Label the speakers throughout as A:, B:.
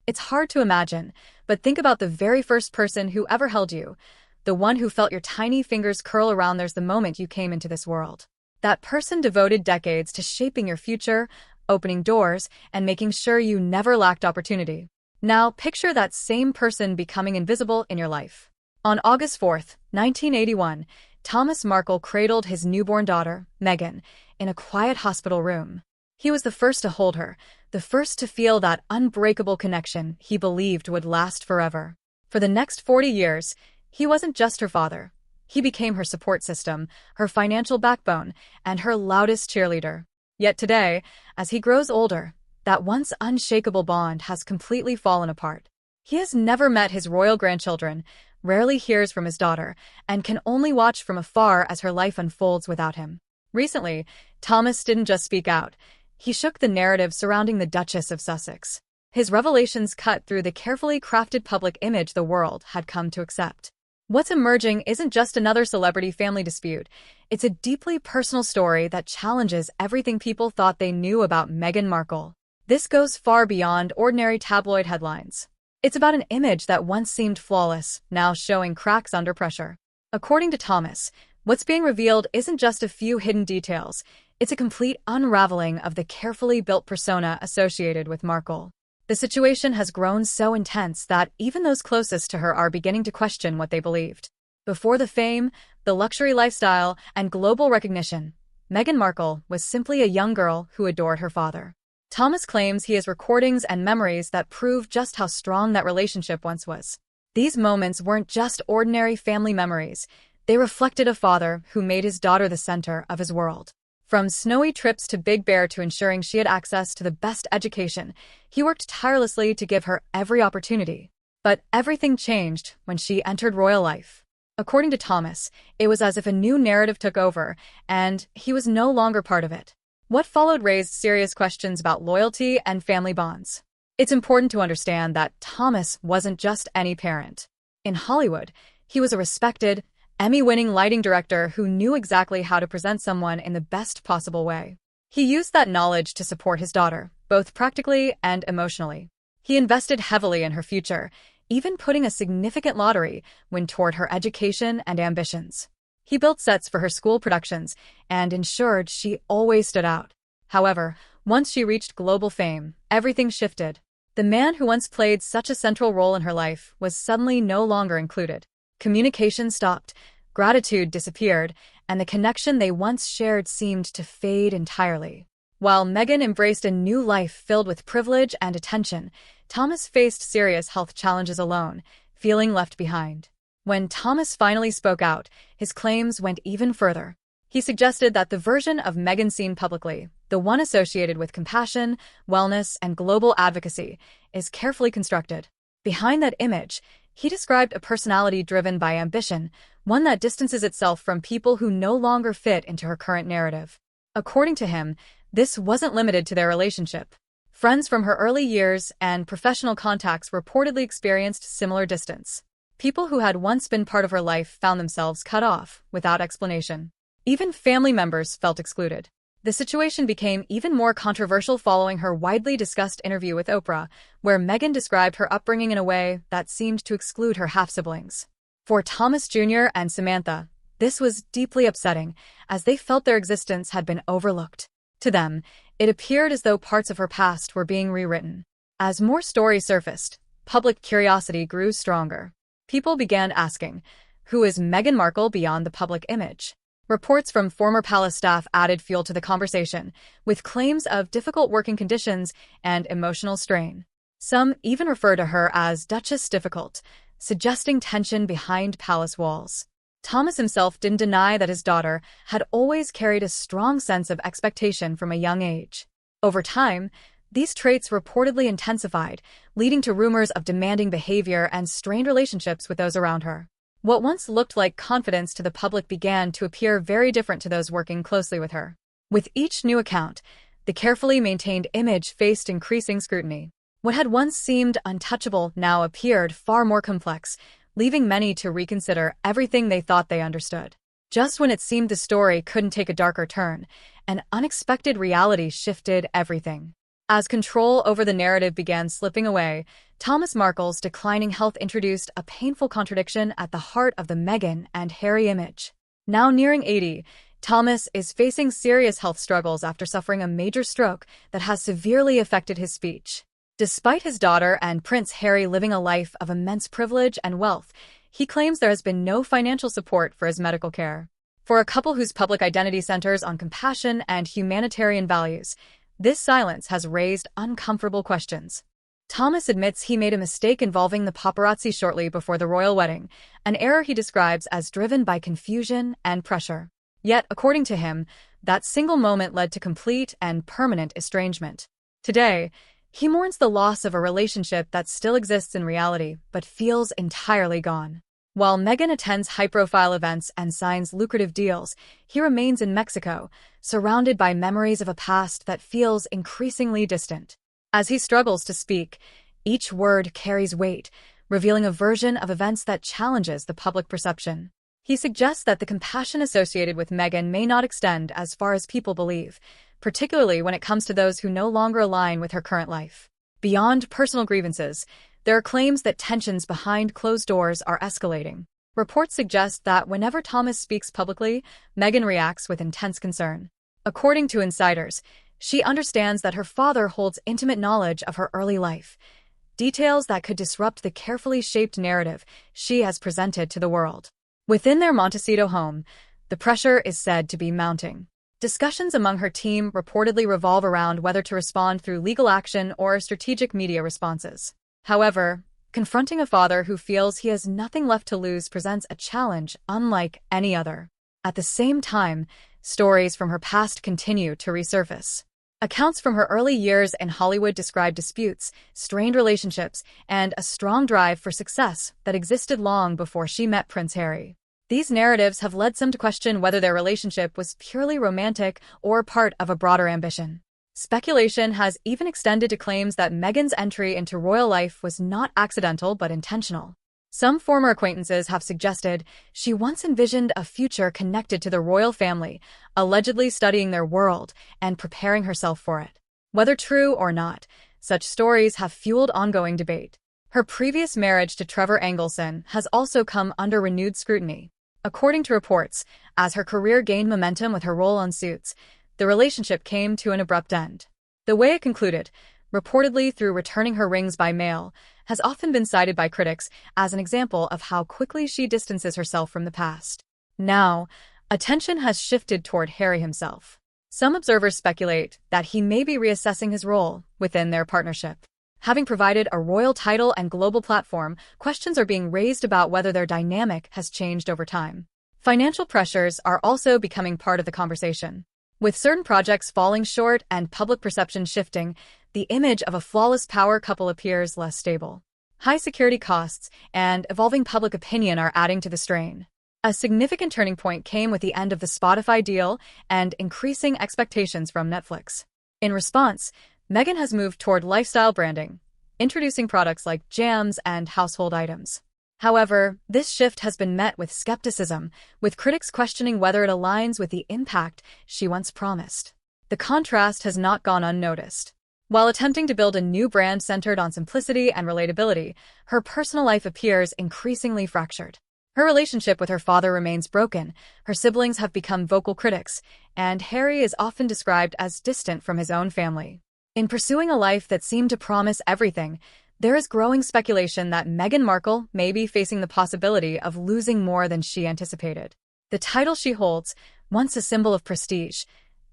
A: It's hard to imagine, but think about the very first person who ever held you, the one who felt your tiny fingers curl around theirs the moment you came into this world. That person devoted decades to shaping your future, opening doors, and making sure you never lacked opportunity. Now, picture that same person becoming invisible in your life. On August 4th, 1981, Thomas Markle cradled his newborn daughter, Meghan, in a quiet hospital room. He was the first to hold her, the first to feel that unbreakable connection he believed would last forever. For the next 40 years, he wasn't just her father. He became her support system, her financial backbone, and her loudest cheerleader. Yet today, as he grows older, that once unshakable bond has completely fallen apart. He has never met his royal grandchildren, rarely hears from his daughter, and can only watch from afar as her life unfolds without him. Recently, Thomas didn't just speak out. He shook the narrative surrounding the Duchess of Sussex. His revelations cut through the carefully crafted public image the world had come to accept. What's emerging isn't just another celebrity family dispute. It's a deeply personal story that challenges everything people thought they knew about Meghan Markle. This goes far beyond ordinary tabloid headlines. It's about an image that once seemed flawless, now showing cracks under pressure. According to Thomas, what's being revealed isn't just a few hidden details. It's a complete unraveling of the carefully built persona associated with Markle. The situation has grown so intense that even those closest to her are beginning to question what they believed. Before the fame, the luxury lifestyle, and global recognition, Meghan Markle was simply a young girl who adored her father. Thomas claims he has recordings and memories that prove just how strong that relationship once was. These moments weren't just ordinary family memories. They reflected a father who made his daughter the center of his world. From snowy trips to Big Bear to ensuring she had access to the best education, he worked tirelessly to give her every opportunity. But everything changed when she entered royal life. According to Thomas, it was as if a new narrative took over, and he was no longer part of it. What followed raised serious questions about loyalty and family bonds. It's important to understand that Thomas wasn't just any parent. In Hollywood, he was a respected, Emmy-winning lighting director who knew exactly how to present someone in the best possible way. He used that knowledge to support his daughter, both practically and emotionally. He invested heavily in her future, even putting a significant lottery win toward her education and ambitions. He built sets for her school productions and ensured she always stood out. However, once she reached global fame, everything shifted. The man who once played such a central role in her life was suddenly no longer included. Communication stopped, gratitude disappeared, and the connection they once shared seemed to fade entirely. While Meghan embraced a new life filled with privilege and attention, Thomas faced serious health challenges alone, feeling left behind. When Thomas finally spoke out, his claims went even further. He suggested that the version of Meghan seen publicly, the one associated with compassion, wellness, and global advocacy, is carefully constructed. Behind that image, he described a personality driven by ambition, one that distances itself from people who no longer fit into her current narrative. According to him, this wasn't limited to their relationship. Friends from her early years and professional contacts reportedly experienced similar distance. People who had once been part of her life found themselves cut off, without explanation. Even family members felt excluded. The situation became even more controversial following her widely discussed interview with Oprah, where Meghan described her upbringing in a way that seemed to exclude her half-siblings. For Thomas Jr. and Samantha, this was deeply upsetting, as they felt their existence had been overlooked. To them, it appeared as though parts of her past were being rewritten. As more stories surfaced, public curiosity grew stronger. People began asking, who is Meghan Markle beyond the public image? Reports from former palace staff added fuel to the conversation, with claims of difficult working conditions and emotional strain. Some even refer to her as Duchess Difficult, suggesting tension behind palace walls. Thomas himself didn't deny that his daughter had always carried a strong sense of expectation from a young age. Over time, these traits reportedly intensified, leading to rumors of demanding behavior and strained relationships with those around her. What once looked like confidence to the public began to appear very different to those working closely with her. With each new account, the carefully maintained image faced increasing scrutiny. What had once seemed untouchable now appeared far more complex, leaving many to reconsider everything they thought they understood. Just when it seemed the story couldn't take a darker turn, an unexpected reality shifted everything. As control over the narrative began slipping away, Thomas Markle's declining health introduced a painful contradiction at the heart of the Meghan and Harry image. Now nearing 80, Thomas is facing serious health struggles after suffering a major stroke that has severely affected his speech. Despite his daughter and Prince Harry living a life of immense privilege and wealth, he claims there has been no financial support for his medical care. For a couple whose public identity centers on compassion and humanitarian values, this silence has raised uncomfortable questions. Thomas admits he made a mistake involving the paparazzi shortly before the royal wedding, an error he describes as driven by confusion and pressure. Yet, according to him, that single moment led to complete and permanent estrangement. Today, he mourns the loss of a relationship that still exists in reality, but feels entirely gone. While Meghan attends high-profile events and signs lucrative deals, he remains in Mexico, surrounded by memories of a past that feels increasingly distant. As he struggles to speak, each word carries weight, revealing a version of events that challenges the public perception. He suggests that the compassion associated with Meghan may not extend as far as people believe, particularly when it comes to those who no longer align with her current life. Beyond personal grievances, there are claims that tensions behind closed doors are escalating. Reports suggest that whenever Thomas speaks publicly, Meghan reacts with intense concern. According to insiders, she understands that her father holds intimate knowledge of her early life, details that could disrupt the carefully shaped narrative she has presented to the world. Within their Montecito home, the pressure is said to be mounting. Discussions among her team reportedly revolve around whether to respond through legal action or strategic media responses. However, confronting a father who feels he has nothing left to lose presents a challenge unlike any other. At the same time, stories from her past continue to resurface. Accounts from her early years in Hollywood describe disputes, strained relationships, and a strong drive for success that existed long before she met Prince Harry. These narratives have led some to question whether their relationship was purely romantic or part of a broader ambition. Speculation has even extended to claims that Meghan's entry into royal life was not accidental but intentional. Some former acquaintances have suggested she once envisioned a future connected to the royal family, allegedly studying their world and preparing herself for it. Whether true or not, such stories have fueled ongoing debate. Her previous marriage to Trevor Engelson has also come under renewed scrutiny. According to reports, as her career gained momentum with her role on Suits, the relationship came to an abrupt end. The way it concluded, reportedly through returning her rings by mail, has often been cited by critics as an example of how quickly she distances herself from the past. Now, attention has shifted toward Harry himself. Some observers speculate that he may be reassessing his role within their partnership. Having provided a royal title and global platform, questions are being raised about whether their dynamic has changed over time. Financial pressures are also becoming part of the conversation. With certain projects falling short and public perception shifting, the image of a flawless power couple appears less stable. High security costs and evolving public opinion are adding to the strain. A significant turning point came with the end of the Spotify deal and increasing expectations from Netflix. In response, Meghan has moved toward lifestyle branding, introducing products like jams and household items. However, this shift has been met with skepticism, with critics questioning whether it aligns with the impact she once promised. The contrast has not gone unnoticed. While attempting to build a new brand centered on simplicity and relatability, her personal life appears increasingly fractured. Her relationship with her father remains broken, her siblings have become vocal critics, and Harry is often described as distant from his own family. In pursuing a life that seemed to promise everything, there is growing speculation that Meghan Markle may be facing the possibility of losing more than she anticipated. The title she holds, once a symbol of prestige,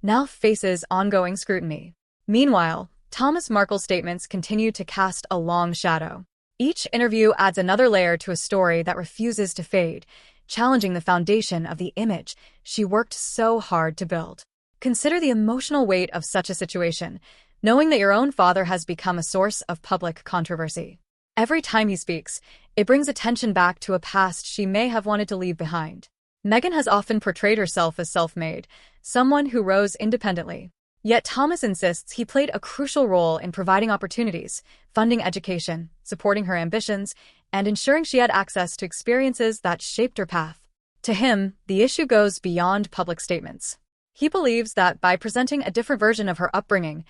A: now faces ongoing scrutiny. Meanwhile, Thomas Markle's statements continue to cast a long shadow. Each interview adds another layer to a story that refuses to fade, challenging the foundation of the image she worked so hard to build. Consider the emotional weight of such a situation, knowing that your own father has become a source of public controversy. Every time he speaks, it brings attention back to a past she may have wanted to leave behind. Meghan has often portrayed herself as self-made, someone who rose independently. Yet Thomas insists he played a crucial role in providing opportunities, funding education, supporting her ambitions, and ensuring she had access to experiences that shaped her path. To him, the issue goes beyond public statements. He believes that by presenting a different version of her upbringing,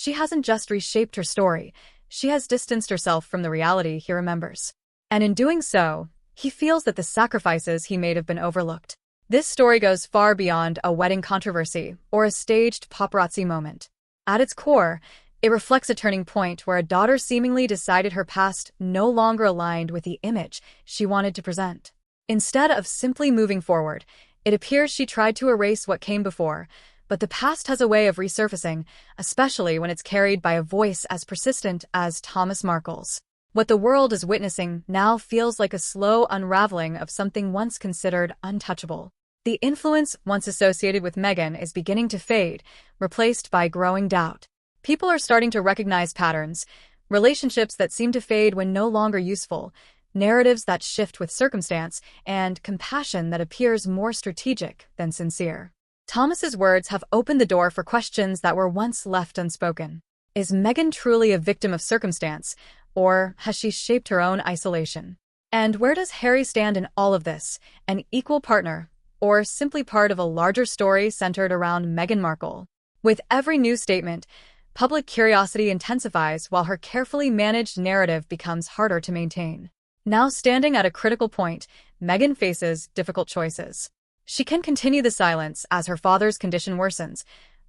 A: She hasn't just reshaped her story, she has distanced herself from the reality he remembers. And in doing so, he feels that the sacrifices he made have been overlooked. This story goes far beyond a wedding controversy or a staged paparazzi moment. At its core, it reflects a turning point where a daughter seemingly decided her past no longer aligned with the image she wanted to present. Instead of simply moving forward, it appears she tried to erase what came before, but the past has a way of resurfacing, especially when it's carried by a voice as persistent as Thomas Markle's. What the world is witnessing now feels like a slow unraveling of something once considered untouchable. The influence once associated with Meghan is beginning to fade, replaced by growing doubt. People are starting to recognize patterns, relationships that seem to fade when no longer useful, narratives that shift with circumstance, and compassion that appears more strategic than sincere. Thomas's words have opened the door for questions that were once left unspoken. Is Meghan truly a victim of circumstance, or has she shaped her own isolation? And where does Harry stand in all of this, an equal partner, or simply part of a larger story centered around Meghan Markle? With every new statement, public curiosity intensifies while her carefully managed narrative becomes harder to maintain. Now standing at a critical point, Meghan faces difficult choices. She can continue the silence as her father's condition worsens,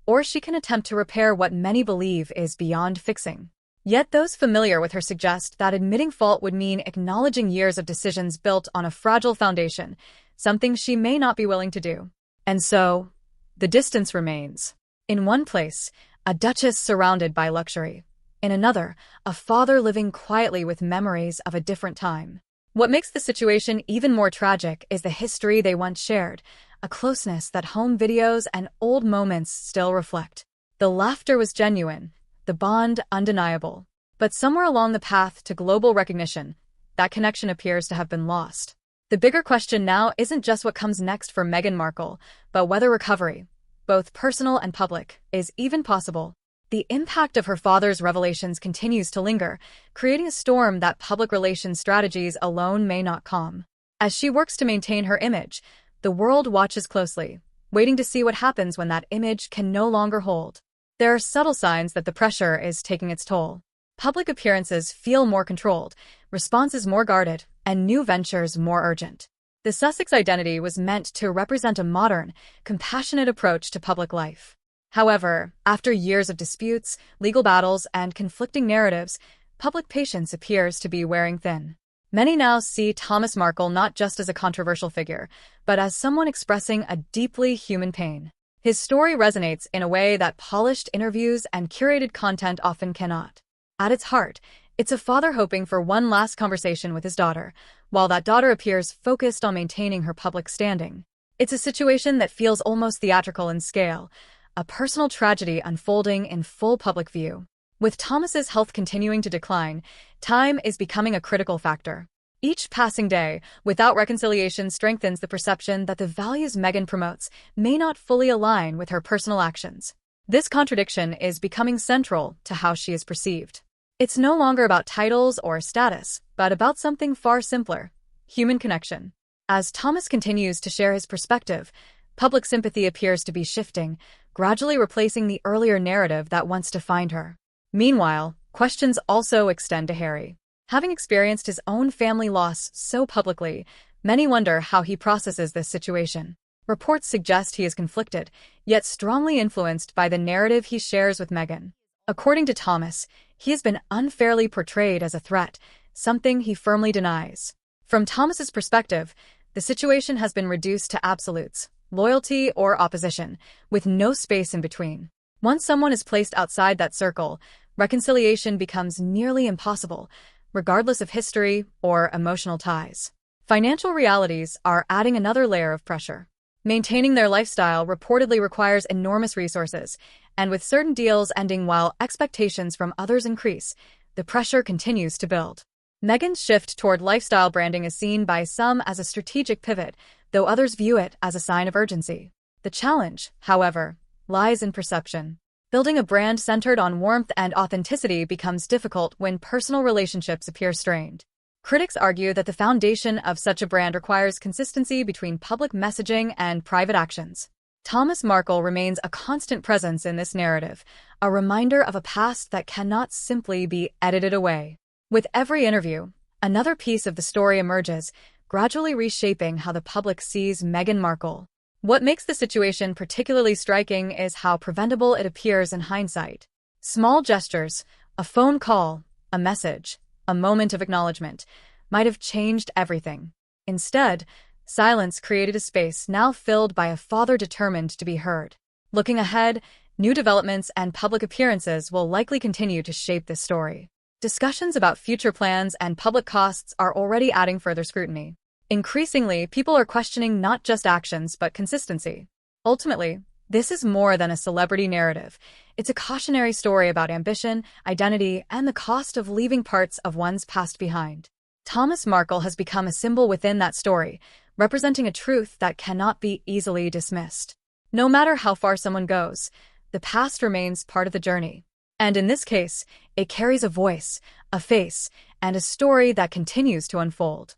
A: or she can attempt to repair what many believe is beyond fixing. Yet those familiar with her suggest that admitting fault would mean acknowledging years of decisions built on a fragile foundation, something she may not be willing to do. And so, the distance remains. In one place, a duchess surrounded by luxury. In another, a father living quietly with memories of a different time. What makes the situation even more tragic is the history they once shared, a closeness that home videos and old moments still reflect. The laughter was genuine, the bond undeniable. But somewhere along the path to global recognition, that connection appears to have been lost. The bigger question now isn't just what comes next for Meghan Markle, but whether recovery, both personal and public, is even possible. The impact of her father's revelations continues to linger, creating a storm that public relations strategies alone may not calm. As she works to maintain her image, the world watches closely, waiting to see what happens when that image can no longer hold. There are subtle signs that the pressure is taking its toll. Public appearances feel more controlled, responses more guarded, and new ventures more urgent. The Sussex identity was meant to represent a modern, compassionate approach to public life. However, after years of disputes, legal battles, and conflicting narratives, public patience appears to be wearing thin. Many now see Thomas Markle not just as a controversial figure, but as someone expressing a deeply human pain. His story resonates in a way that polished interviews and curated content often cannot. At its heart, it's a father hoping for one last conversation with his daughter, while that daughter appears focused on maintaining her public standing. It's a situation that feels almost theatrical in scale, a personal tragedy unfolding in full public view. With Thomas's health continuing to decline, time is becoming a critical factor. Each passing day without reconciliation strengthens the perception that the values Meghan promotes may not fully align with her personal actions. This contradiction is becoming central to how she is perceived. It's no longer about titles or status, but about something far simpler: human connection. As Thomas continues to share his perspective, public sympathy appears to be shifting, gradually replacing the earlier narrative that once defined her. Meanwhile, questions also extend to Harry. Having experienced his own family loss so publicly, many wonder how he processes this situation. Reports suggest he is conflicted, yet strongly influenced by the narrative he shares with Meghan. According to Thomas, he has been unfairly portrayed as a threat, something he firmly denies. From Thomas's perspective, the situation has been reduced to absolutes: loyalty or opposition, with no space in between. Once someone is placed outside that circle, reconciliation becomes nearly impossible, regardless of history or emotional ties. Financial realities are adding another layer of pressure. Maintaining their lifestyle reportedly requires enormous resources, and with certain deals ending while expectations from others increase, the pressure continues to build. Meghan's shift toward lifestyle branding is seen by some as a strategic pivot, though others view it as a sign of urgency. The challenge, however, lies in perception. Building a brand centered on warmth and authenticity becomes difficult when personal relationships appear strained. Critics argue that the foundation of such a brand requires consistency between public messaging and private actions. Thomas Markle remains a constant presence in this narrative, a reminder of a past that cannot simply be edited away. With every interview, another piece of the story emerges, gradually reshaping how the public sees Meghan Markle. What makes the situation particularly striking is how preventable it appears in hindsight. Small gestures, a phone call, a message, a moment of acknowledgement, might have changed everything. Instead, silence created a space now filled by a father determined to be heard. Looking ahead, new developments and public appearances will likely continue to shape this story. Discussions about future plans and public costs are already adding further scrutiny. Increasingly, people are questioning not just actions but consistency. Ultimately, this is more than a celebrity narrative. It's a cautionary story about ambition, identity, and the cost of leaving parts of one's past behind. Thomas Markle has become a symbol within that story, representing a truth that cannot be easily dismissed. No matter how far someone goes, the past remains part of the journey. And in this case, it carries a voice, a face, and a story that continues to unfold.